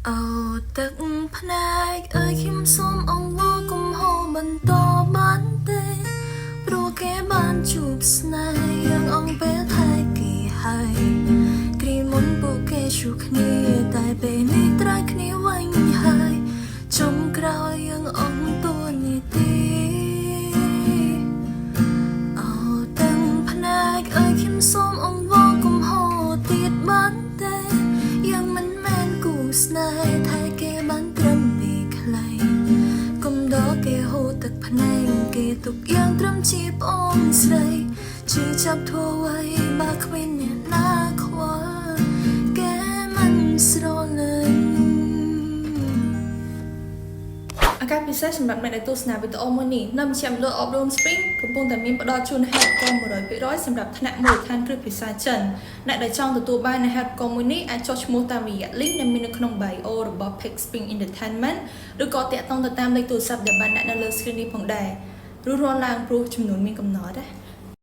ទឹកភ្នែកអើយខ្ញុំសូមអង្វរកុំហូរបន្តបានទេព្រោះគេបានជួបស្នេហ៍យ៉ាងអងពេលថែគេហើយគ្រាមុនពួកគេជួបគ្នាតែពេលនេះត្រូវគ្នាវិញហើយចុងក្រោយយ៉ាងអងតួនាទីទឹកភ្នែកអើយខ្ញុំសូមអង្វរកុំហូរទៀតបានទេយ៉ាងមិនមែនគូស្នេហ៍ថែគេបានត្រឹមពីខ្លីកុំដកគេហូរទឹកភ្នែកគេទុកយ៉ាងត្រឹមជាប្អូនស្រីជឿចាប់ធ្វើໄວបើគ្មានអ្នកណាខ្វល់គេមិនស្រលាញ់អាកាសពិសេសសម្រាប់អ្នកដែលទស្សនាវីដេអូមួយនេះនៅមជ្ឈមណ្ឌលអប់រំ Spring កំពុងតែមានផ្ដល់ជូន Help Call 100% សម្រាប់ថ្នាក់មូលដ្ឋានគ្រឹះភាសាចិនអ្នកដែលចង់ទទួលបាននៅ Help Call មួយនេះអាចចុះឈ្មោះតាមរយៈ link ដែលមាននៅក្នុង bio របស់ Peak Spring Entertainment ឬក៏តាក់ទងទៅតាមលេខទូរស័ព្ទដែលបានដាក់នៅលើ screen នេះផងដែររួចរាល់ឡើងព្រោះចំនួនមានកំណត់ណា